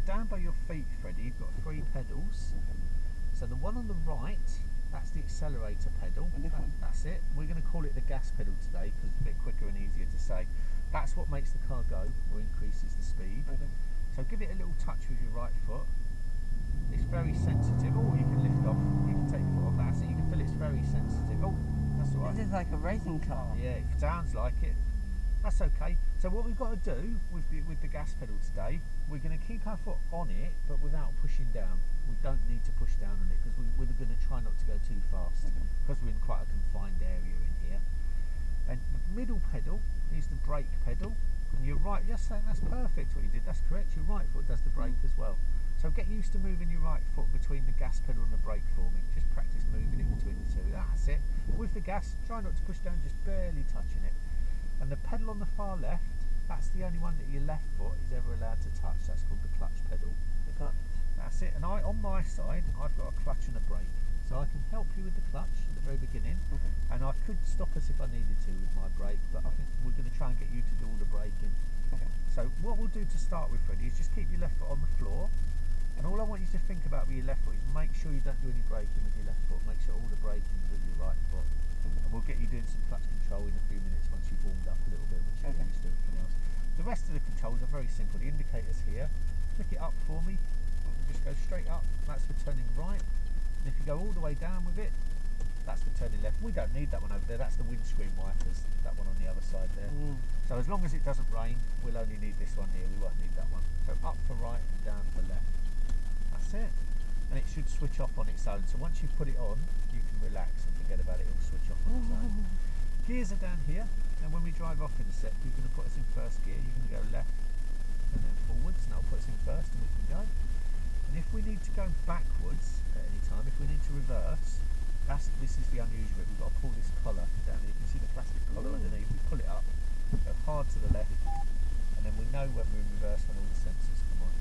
down by your feet, Freddie, you've got 3 pedals. So the one on the right, that's the accelerator pedal. That's it. We're going to call it the gas pedal today because it's a bit quicker and easier to say. That's what makes the car go or increases the speed. So give it a little touch with your right foot. It's very sensitive. Oh, you can lift off. You can take your foot off. That's it. You can feel it's very sensitive. Oh, that's all right. This is like a racing car. Yeah, it sounds like it. That's okay. So what we've got to do with the gas pedal today, we're going to keep our foot on it, but without pushing down. We don't need to push down on it because we're going to try not to go too fast because we're in quite a confined area in here. And the middle pedal is the brake pedal, and you're right. Just saying that's perfect what you did. That's correct. Your right foot does the brake as well. So get used to moving your right foot between the gas pedal and the brake for me. Just practice moving it between the two. That's it. With the gas, try not to push down, just barely touching it. And the pedal on the far left, that's the only one that your left foot is ever allowed to touch. That's called the clutch pedal. The clutch. That's it. And on my side, I've got a clutch and a brake. So I can help you with the clutch at the very beginning. And I could stop us if I needed to with my brake, but I think we're going to try and get you to do all the braking. So what we'll do to start with, Freddie, is just keep your left foot on the floor. And all I want you to think about with your left foot is make sure you don't do any braking with your left foot. Make sure all the braking's with your right foot. And we'll get you doing some clutch control in a few minutes once you've warmed up a little bit, once you're used to everything else. The rest of the controls are very simple. The indicator's here. Flick it up for me. Just go straight up. That's for turning right. And if you go all the way down with it, that's for turning left. We don't need that one over there. That's the windscreen wipers. That one on the other side there. So as long as it doesn't rain, we'll only need this one here. We won't need that one. So up for right and down for left. That's it. And it should switch off on its own. So once you put it on, you can relax and forget about it. It'll switch off on its own. Gears are down here. And when we drive off in a sec, you're going to put us in first gear. You're going to go left and then forwards. And that'll put us in first and we can go. And if we need to go backwards at any time, if we need to reverse, this is the unusual bit. We've got to pull this collar down here. You can see the plastic collar underneath. We pull it up, go hard to the left, and then we know when we're in reverse when all the sensors come on.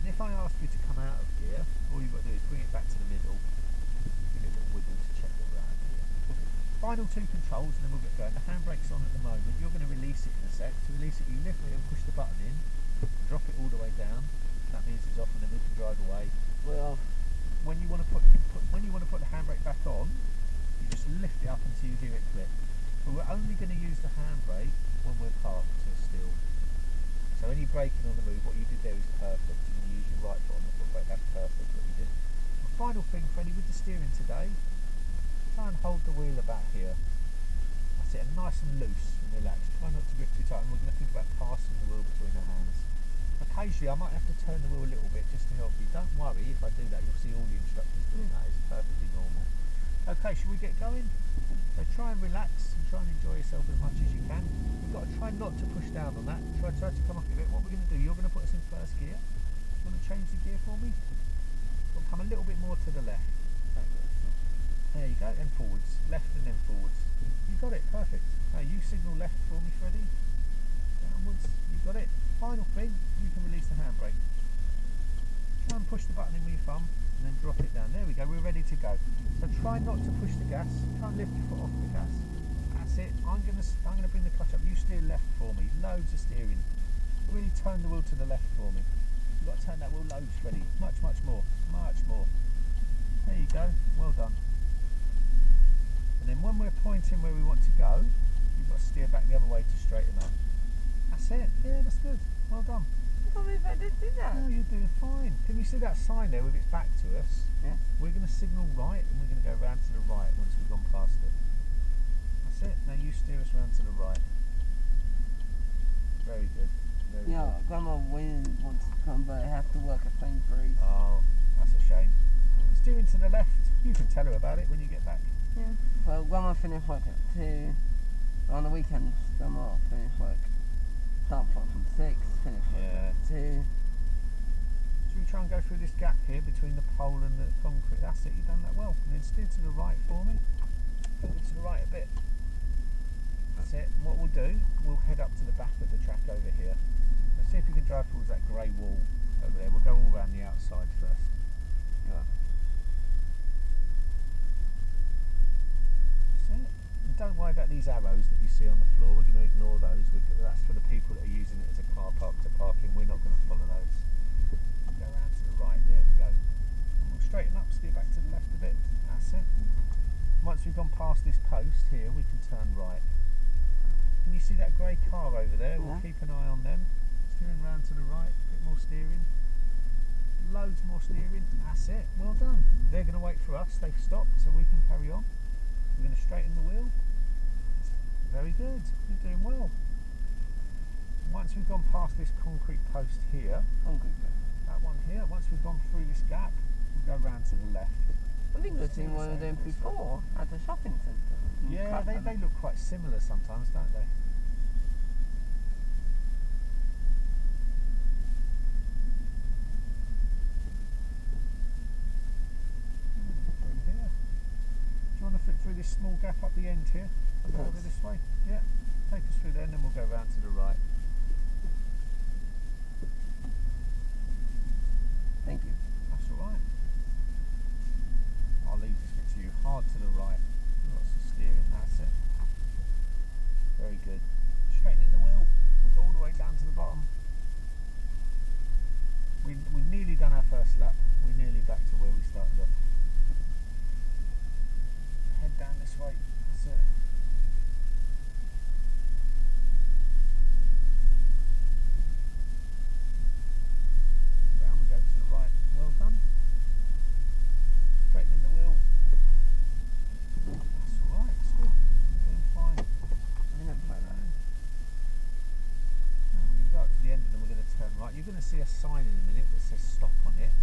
And if I ask you to come out of gear, all you've got to do is bring it back to the middle, give it a little wiggle to check that we're out of gear. Final 2 controls and then we'll get going. The handbrake's on at the moment. You're going to release it in a sec. To release it, you lift it and push the button in, drop it all the way down. That means it's off and then we can drive away. Well, when you want to put the handbrake back on, you just lift it up until you hear it click. But we're only going to use the handbrake when we're parked or still. So any braking on the move, what you did there is perfect. You're going to use your right foot on the foot brake. That's perfect what you did. The final thing, Freddie, with the steering today, try and hold the wheel about here. That's it, and nice and loose and relaxed. Try not to grip too tight. And we're going to think about passing the wheel between our hands. Occasionally I might have to turn the wheel a little bit just to help you. Don't worry, if I do that you'll see all the instructors doing that. It's perfectly normal. Okay, should we get going? So try and relax and try and enjoy yourself as much as you can. You've got to try not to push down on that. Try to come off a bit. What we're going to do, you're going to put us in first gear. You want to change the gear for me? We'll come a little bit more to the left. There you go, and forwards. Left and then forwards. You got it, perfect. Now you signal left for me, Freddie. Downwards, you got it. Final thing, you can release the handbrake. Try and push the button in with your thumb and then drop it down. There we go, we're ready to go. So try not to push the gas. Try and lift your foot off the gas. That's it. I'm gonna bring the clutch up. You steer left for me. Loads of steering. Really turn the wheel to the left for me. You've got to turn that wheel loads, Freddie. Much more. Much more. There you go. Well done. And then when we're pointing where we want to go, you've got to steer back the other way to straighten up. That's it. Yeah, that's good. Well done. tell me if I did do that. No, you're doing fine. Can you see that sign there with its back to us? Yeah. We're going to signal right and we're going to go round to the right once we've gone past it. That's it. Now you steer us round to the right. Very good. Very good. Grandma really wants to come, but I have to work at Sainsbury's. Oh, that's a shame. Steering to the left. You can tell her about it when you get back. Yeah. Well, Grandma finished work at 2. On the weekends, Grandma finished work. Start from 6, finish work at 2. Should we try and go through this gap here between the pole and the concrete? That's it, you've done that well. And then steer to the right for me. Go to the right a bit. That's it. And what we'll do, we'll head up to the back of the track over here. Let's see if we can drive towards that grey wall over there. We'll go all around the outside first. Yeah. That's it. And don't worry about these arrows that you see on the floor. We're going to ignore those. That's for the people that are using it as a car park to park in. We're not going to follow those. past this post here, we can turn right. Can you see that grey car over there? We'll keep an eye on them. Steering round to the right, a bit more steering. Loads more steering. That's it. Well done. They're going to wait for us. They've stopped, so we can carry on. We're going to straighten the wheel. Very good. You're doing well. Once we've gone past this concrete post here, that one here, once we've gone through this gap, we'll go round to the left. I think we've seen one of them before at the shopping centre. Yeah, they look quite similar sometimes, don't they? Through here. Do you want to fit through this small gap up the end here? Go over this way? Yeah. Take us through there and then we'll go round to the right. Thank you. That's alright. I'll leave this bit to you. Hard to the right. Lots of steering. That's it. Very good. Straightening the wheel. We'll go all the way down to the bottom. We've nearly done our first lap. We're nearly back to where we started off. Head down this way. That's it. Round we go to the right. Well done. Straightening the wheel. That's alright. That's good. You're doing fine. I never play that. Now we go up to the end and then we're going to turn right. You're going to see a sign in a minute that says stop on it.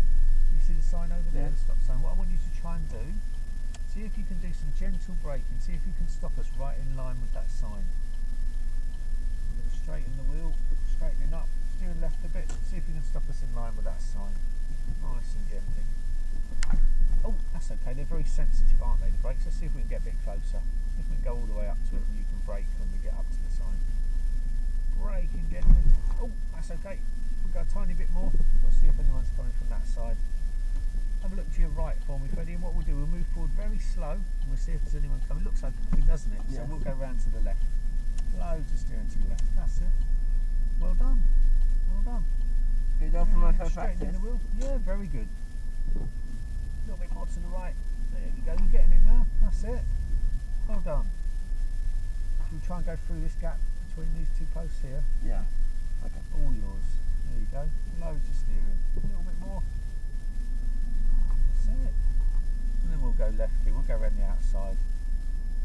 You see the sign over there, the stop sign? What I want you to try and do, see if you can do some gentle braking, see if you can stop us right in line with that sign. We're going to straighten the wheel, straightening up, steering left a bit, see if you can stop us in line with that sign. Nice and gently. Oh, that's okay, they're very sensitive, aren't they, the brakes? Let's see if we can get a bit closer. See if we can go all the way up to it and you can brake when we get up to the sign. Braking gently. Oh, that's okay. We'll go a tiny bit more. Let's see if anyone's coming from that side. Have a look to your right for me, Freddie, and what we'll do, we'll move forward very slow and we'll see if there's anyone coming. Looks okay, doesn't it? So we'll go round to the left. Loads of steering to the left. That's it. Well done. Well done. Good job for my first Straightening practice. the wheel. Yeah, very good. A little bit more to the right. There you go. You're getting it now. That's it. Well done. Should we try and go through this gap between these two posts here? Yeah. Okay. All yours. There you go. Loads of steering. A little bit more. That's it. And then we'll go left here. We'll go around the outside.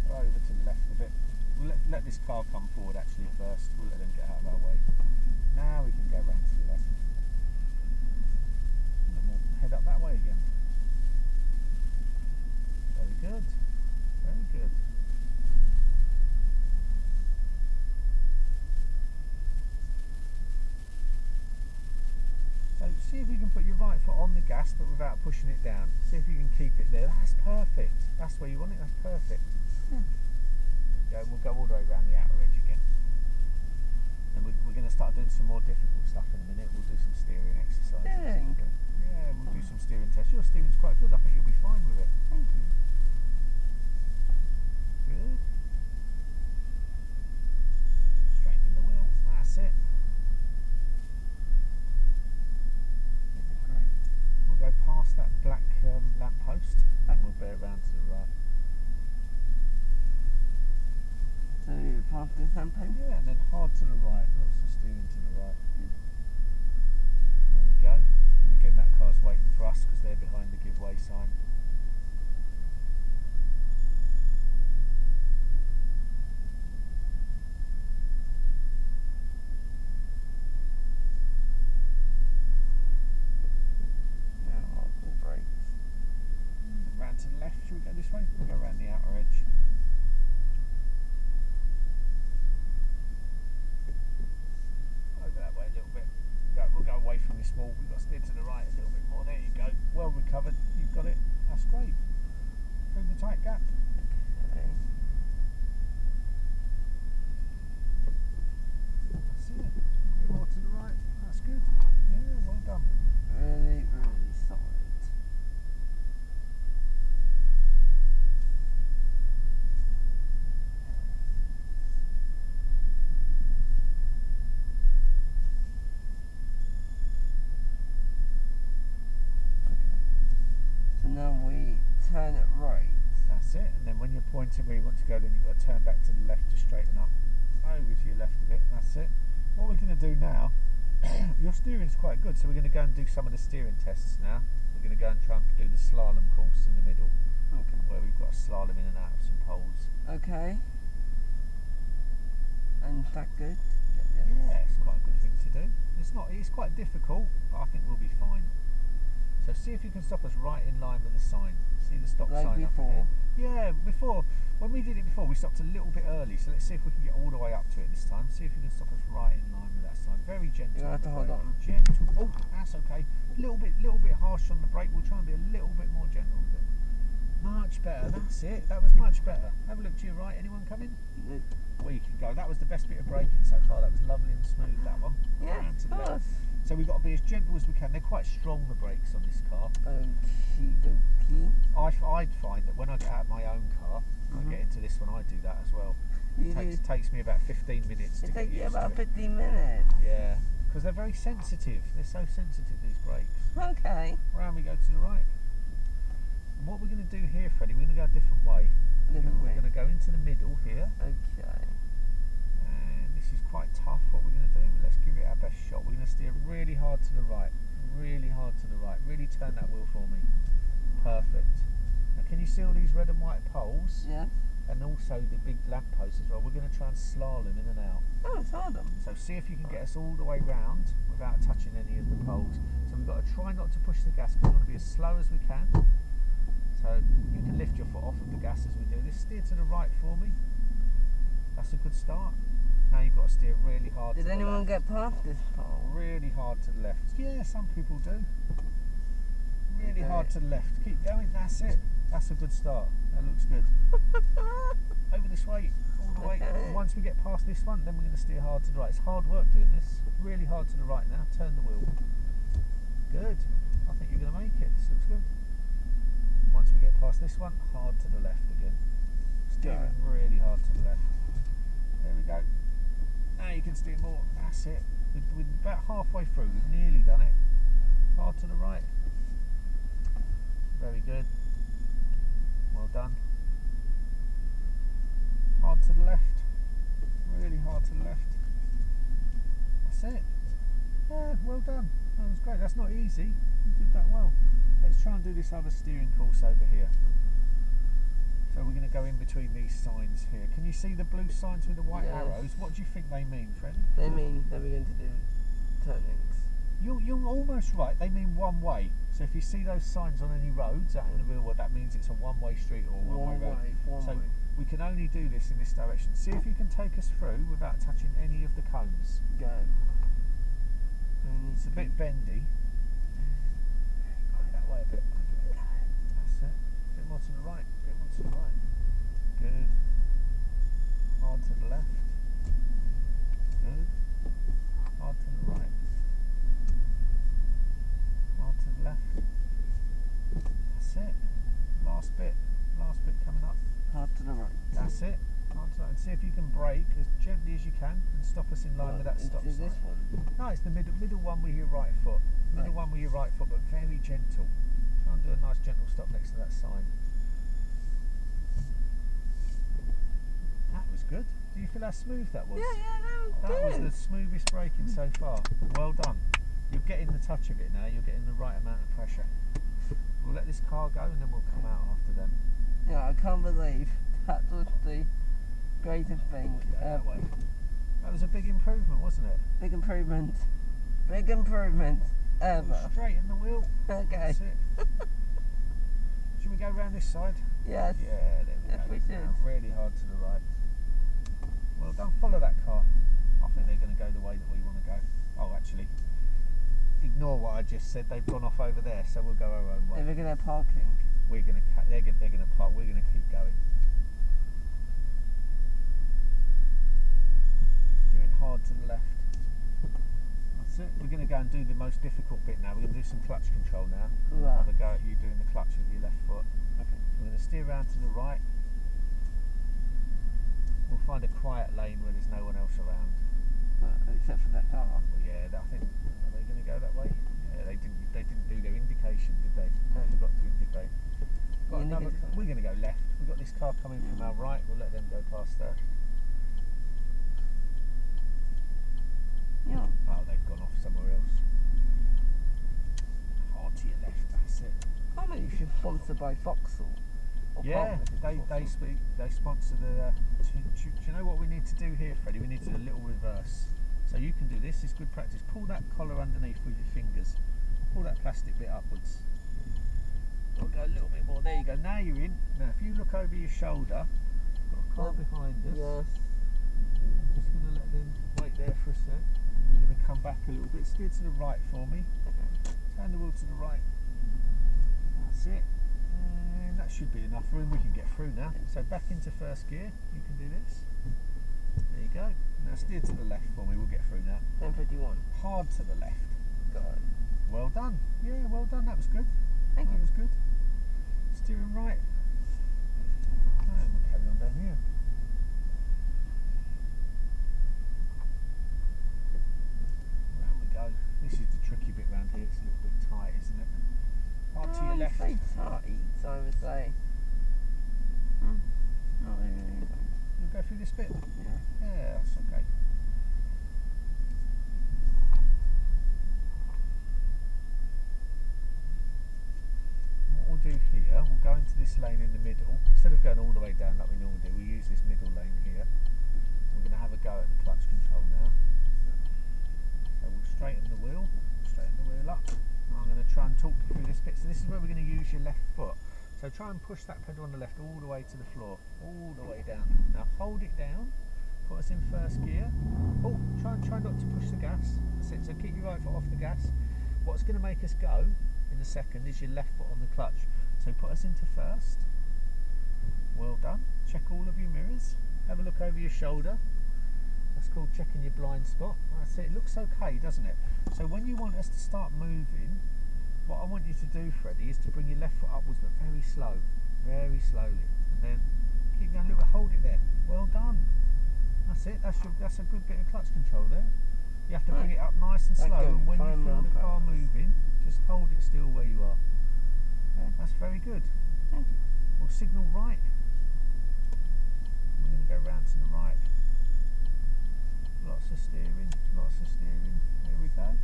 Go over to the left a bit. We'll let this car come forward actually first. We'll let them get out of our way. Now we can go round to the left. And then we'll head up that way again. Very good. Very good. So see if you can put your right foot on the gas but without pushing it down. See if you can keep it there. That's perfect. That's where you want it. That's perfect. There you go. We'll go all the way around the outer edge again. And we're going to start doing some more difficult stuff in a minute. We'll do some steering exercises. Yeah, we'll do some steering tests. Your steering's quite good. I think you'll be fine with it. Thank you. Good. Straightening the wheel. That's it. This is great. We'll go past that black lamp post and we'll bear it round to the right. So past this handbrake? Yeah, and then hard to the right. Lots of steering to the right. Good. There we go. And again, that car's waiting for us because they're behind the give way sign. Now hardcore brakes. Round to the left. Should we go this way? We'll go around the outer edge. Over that way a little bit. We'll go away from this wall. We've got to steer to the right a little bit more. There you go. Well recovered. You've got it. That's great. Through the tight gap. Okay. That's it. A bit more to the right. That's good. Yeah, well done. Really, really solid. Okay. So now we turn it right. That's That's it. And then when you're pointing where you want to go, then you've got to turn back to the left to straighten up. Over to your left a bit. That's it. What we're going to do now, your steering's quite good, so we're going to go and do some of the steering tests now. We're going to go and try and do the slalom course in the middle. Okay. Where we've got a slalom in and out of some poles. Okay. And is that good? Yeah, it's quite a good thing to do. It's quite difficult, but I think we'll be fine. So see if you can stop us right in line with the sign. See the stop Like sign before. up ahead? Yeah, before. When we did it before, we stopped a little bit early, so let's see if we can get all the way up to it this time. See if you can stop us right in line with that sign. Very gentle. You're going to have to hold on. Gentle. Oh, that's okay. Little bit harsh on the brake. We'll try and be a little bit more gentle. Much better. That's it. That was much better. Have a look to your right. Anyone coming? Good. We can go. That was the best bit of braking so far. That was lovely and smooth, that one. Yeah, Round to of the left. course. So we've got to be as gentle as we can. They're quite strong, the brakes on this car. Okie dokie. I'd find that when I get out of my own car, I get into this one, I do that as well. It takes me about 15 minutes to It get takes you used about to it. 15 minutes. Yeah, because they're very sensitive. They're so sensitive, these brakes. Okay. Round we go to the right. And what we're going to do here, Freddie, we're going to go a different way. We're going to go into the middle here. Okay. And this is quite tough what we're going to do, but let's give it our best shot. We're going to steer really hard to the right. Really hard to the right. Really turn that wheel for me. Perfect. Now can you see all these red and white poles? Yes. And also the big lamp posts as well. We're going to try and slalom in and out. Oh, it's hard on. So see if you can get us all the way round without touching any of the poles. So we've got to try not to push the gas because we want to be as slow as we can. So you can lift your foot off of the gas as we do this. Steer to the right for me. That's a good start. Now you've got to steer really hard to the left. Did anyone get past this pole? Really hard to the left. Yeah, some people do. Really Okay. hard to the left. Keep going. That's it. That's a good start. That looks good. Over this way, all the way. Okay. Once we get past this one, then we're going to steer hard to the right. It's hard work doing this. Really hard to the right now. Turn the wheel. Good. I think you're going to make it. This looks good. Once we get past this one, hard to the left again. Steering really hard to the left. There we go. Now you can steer more. That's it. We're about halfway through. We've nearly done it. Hard to the right. Very good. Well done. Hard to the left. Really hard to the left. That's it. Yeah, well done. That was great. That's not easy. You did that well. Let's try and do this other steering course over here. So we're going to go in between these signs here. Can you see the blue signs with the white arrows? What do you think they mean, Fred? They mean that we're going to do turnings. You're almost right. They mean one way. So if you see those signs on any roads out in the real world, that means it's a one-way street or a one-way road. So we can only do this in this direction. See if you can take us through without touching any of the cones. Go. It's a bit bendy. Go that way a bit. That's it. A bit more to the right. A bit more to the right. Good. Hard to the left. Good. Hard to the right. Hard to the left. That's it. Last bit coming up. Hard to the right. That's it. Hard to the right. And see if you can brake as gently as you can and stop us in line with that stop Is sign. this one? No, it's the middle one with your right foot. Middle one with your right foot, but very gentle. Try and do a nice gentle stop next to that sign. That was good. Do you feel how smooth that was? Yeah, that was That good. was the smoothest braking so far. Well done. You're getting the touch of it now. You're getting the right amount of pressure. We'll let this car go and then we'll come out after them. Yeah, I can't believe that was the greatest thing That ever. way. That was a big improvement, wasn't it? Big improvement. Big improvement ever. Straighten the wheel. Okay. That's it. Should we go round this side? Yes. Yeah, there we Yes, go. we should. Now, really hard to the right. Well done. Follow that car. I think they're going to go the way that we want to go. Oh, actually, ignore what I just said. They've gone off over there, so we'll go our own way. If we're going to parking. We're going to. They're going to park. We're going to keep going. Steering hard to the left. That's it. We're going to go and do the most difficult bit now. We're going to do some clutch control now. Right. Have a go at you doing the clutch with your left foot. Okay. We're going to steer around to the right. We'll find a quiet lane where there's no one else around. Except for that car. Well, yeah, I think, are they going to go that way? Yeah, they didn't do their indication, did they? They forgot to indicate. Got another, we're going to go left. We've got this this car coming from our right, we'll let them go past there. Yeah. Oh, they've gone off somewhere else. Hard to your left, that's it. I mean, if you're sponsored by Vauxhall. Yeah, they sponsor the. Do you know what we need to do here, Freddie? We need to do a little reverse. So you can do this. It's good practice. Pull that collar underneath with your fingers. Pull that plastic bit upwards. We'll go a little bit more. There you go. Now you're in. Now, if you look over your shoulder, got a car behind us. Yes. Just going to let them wait there for a sec. We're going to come back a little bit. Steer to the right for me. Turn the wheel to the right. That's it. And that should be enough room. We can get through now. So back into first gear. You can do this. There you go. Now steer to the left for me. We'll get through now. 10:51. Hard to the left. Got it. Well done. Yeah, well done. That was good. Thank you. That was good. Steering right. And we'll carry on down here. Round we go. This is the tricky bit round here. It's a little bit tight, isn't it? Hard to your left. Say tight, so I would say. Not really. You'll go through this bit? Yeah. Yeah, that's okay. What we'll do here, we'll go into this lane in the middle. Instead of going all the way down like we normally do, we'll use this middle lane here. We're going to have a go at the clutch control now. So we'll straighten the wheel up. I'm going to try and talk you through this bit. So this is where we're going to use your left foot. So try and push that pedal on the left all the way to the floor, all the way down. Now hold it down, put us in first gear. Oh, try not to push the gas. That's it. So keep your right foot off the gas. What's going to make us go in a second is your left foot on the clutch. So put us into first. Well done. Check all of your mirrors. Have a look over your shoulder. That's called checking your blind spot. That's it. It looks okay, doesn't it? So when you want us to start moving, what I want you to do, Freddie, is to bring your left foot upwards, but very slow, very slowly, and then keep going a little bit. Hold it there. Well done. That's it. That's a good bit of clutch control there. You have to bring it up nice and slow, and when you feel the car moving, just hold it still where you are. Okay. That's very good. Thank you. We'll signal right. We're going to go round to the right. Lots of steering, lots of steering. There we go.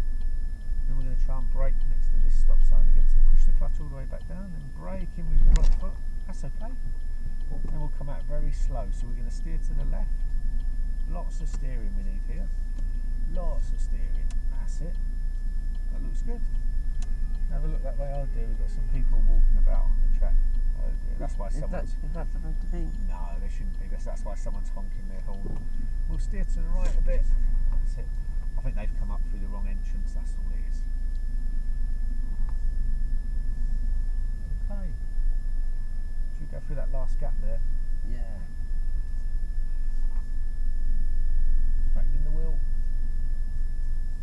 Then we're going to try and brake next to this stop sign again. So push the clutch all the way back down and brake in with your right foot. That's okay. Then we'll come out very slow. So we're going to steer to the left. Lots of steering we need here. Lots of steering. That's it. That looks good. Have a look that way. Oh dear, we've got some people walking about on the track. Oh dear, that's why someone's... Is that supposed to be? No, they shouldn't be. That's why someone's honking their horn. We'll steer to the right a bit. That's it. I think they've come up through the wrong entrance, that's all it is. Okay. Should we go through that last gap there? Yeah. Straightening the wheel.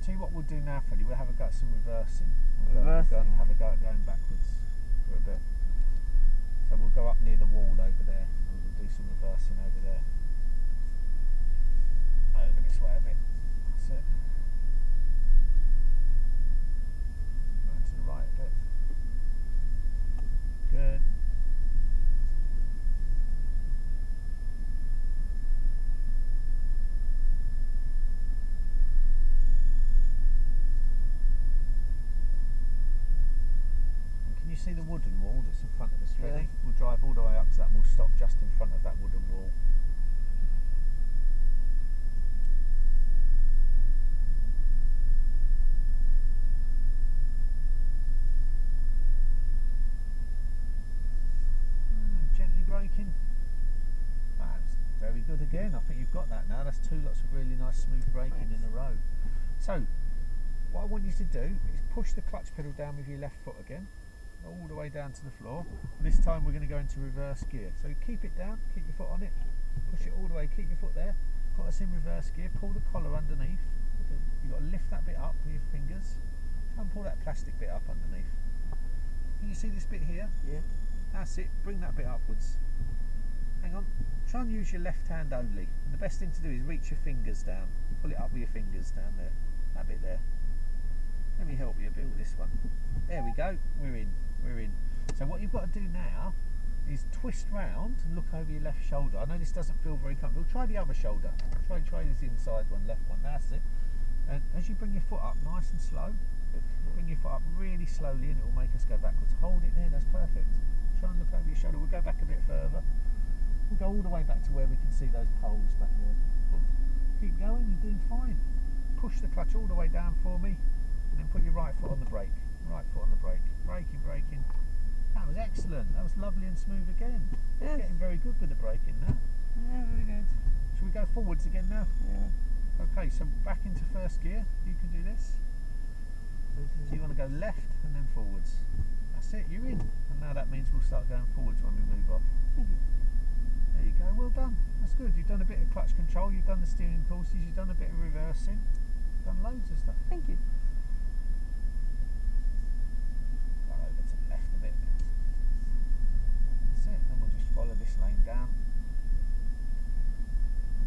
Tell you what we'll do now, Freddie, we'll have a go at some reversing. We'll go and have a go at going backwards for a bit. So we'll go up near the wall over there. We'll do some reversing over there. Over this way a bit. That's it. Round to the right a bit. Good. Can you see the wooden wall that's in front of us, Freddie? Yeah. We'll drive all the way up to that and we'll stop just in front of that wooden wall. Gently braking. That's very good again. I think you've got that now. That's two lots of really nice smooth braking in a row. So, what I want you to do is push the clutch pedal down with your left foot again, all the way down to the floor. This time we're going to go into reverse gear. So keep it down, keep your foot on it, push it all the way, keep your foot there, put us in reverse gear, pull the collar underneath. You've got to lift that bit up with your fingers. Try and pull that plastic bit up underneath. Can you see this bit here? Yeah. That's it, bring that bit upwards. Hang on, try and use your left hand only. And the best thing to do is reach your fingers down. Pull it up with your fingers down there. That bit there. Let me help you a bit with this one. There we go, we're in. So what you've got to do now is twist round and look over your left shoulder. I know this doesn't feel very comfortable. Try the other shoulder. Try this inside one, left one. That's it. And as you bring your foot up nice and slow, bring your foot up really slowly and it will make us go backwards. Hold it there, that's perfect. Try and look over your shoulder. We'll go back a bit further. We'll go all the way back to where we can see those poles back there. Keep going, you're doing fine. Push the clutch all the way down for me and then put your right foot on the brake. Right foot on the brake. Braking. That was excellent. That was lovely and smooth again. Yes. Getting very good with the braking now. Yeah, very good. Shall we go forwards again now? Yeah. Okay, so back into first gear. You can do this. So you want to go left and then forwards. That's it, you're in. And now that means we'll start going forwards when we move off. Thank you. There you go, well done. That's good. You've done a bit of clutch control, you've done the steering courses, you've done a bit of reversing. You've done loads of stuff. Thank you. Go over to the left a bit. That's it. Then we'll just follow this lane down.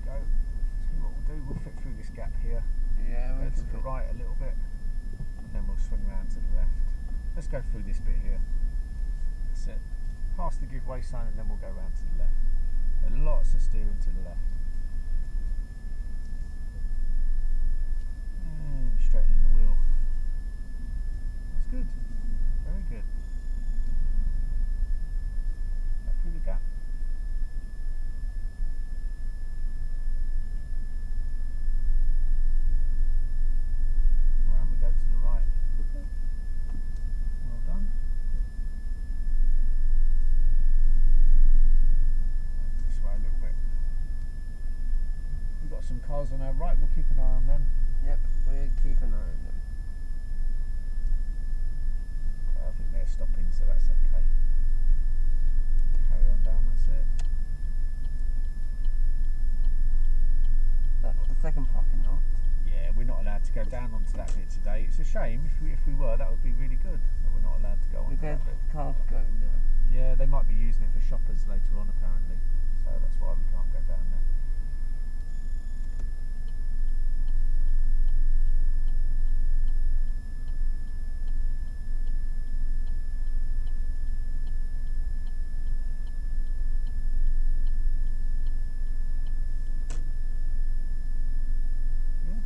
Go. See what we'll do. We'll fit through this gap here. Yeah, Go to the right a little bit. And then we'll swing round to the left. Let's go through this bit here. That's it. Past the give way sign and then we'll go round to the left. Lots of steering to the left. And straightening the wheel. That's good. Very good. Go through the gap. Round we go to the right. Well done. This way a little bit. We've got some cars on our right, we'll keep an eye on them. Yep, we'll keep an eye on them. Okay, I think they're stopping, so that's okay. Carry on down, that's it. That's the second parking lot. Yeah, we're not allowed to go down onto that bit today. It's a shame. If we were, that would be really good. But we're not allowed to go onto Because that bit. cars go now. Yeah, they might be using it for shoppers later on apparently. So that's why we can't go down there.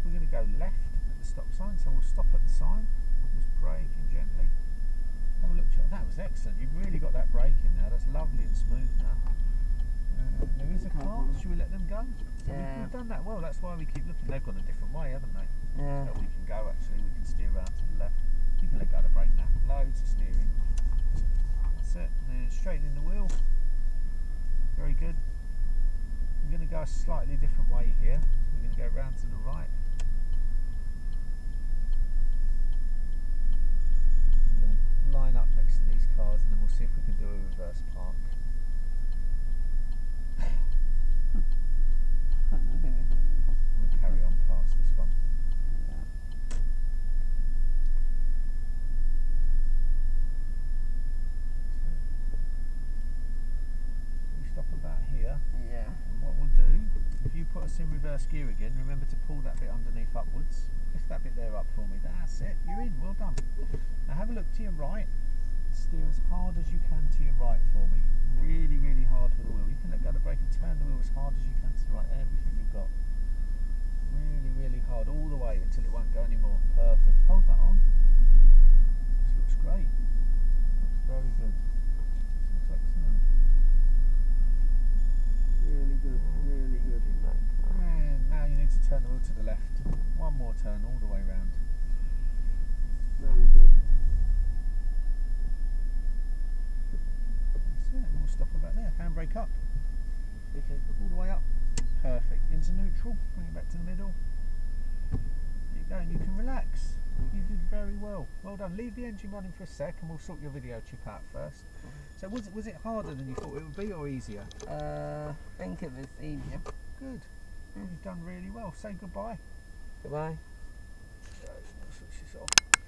We're going to go left at the stop sign, so we'll stop at the sign, just braking gently. Have a look, that was excellent. You've really got that brake in there. That's lovely and smooth now. There is a car. Should we let them go? Yeah. We've done that well. That's why we keep looking. They've gone a different way, haven't they? Yeah. So we can go. Actually, we can steer around to the left. You can let go of the brake now. Loads of steering. That's it. And then straightening the wheel. Very good. I'm going to go a slightly different way here. So we're going to go round to the right. I'm going to line up next to these cars and then we'll see if we can do a reverse park. We'll carry on past this one. Yeah. We stop about here. Yeah. And what we'll do, if you put us in reverse gear again, remember to pull that bit underneath upwards. Lift that bit there up for me. That's it. You're in. Well done. Now have a look to your right. Steer as hard as you can to your right for me. Really, really hard with the wheel. You can let go of the brake and turn the wheel as hard as you can to the right. Everything you've got. Really, really hard all the way until it won't go anymore. Perfect. Hold that on. This looks great. Looks very good. This looks excellent. Really good. Really good. And now you need to turn the wheel to the left. One more turn all the way round. Very good. That's it. We'll stop about there. Handbrake up. Okay. All the way up. Perfect. Into neutral. Bring it back to the middle. There you go. And you can relax. You did very well. Well done. Leave the engine running for a sec and we'll sort your video chip out first. So was it harder than you thought it would be or easier? I think it was easier. Good. You've done really well. Say goodbye. Goodbye.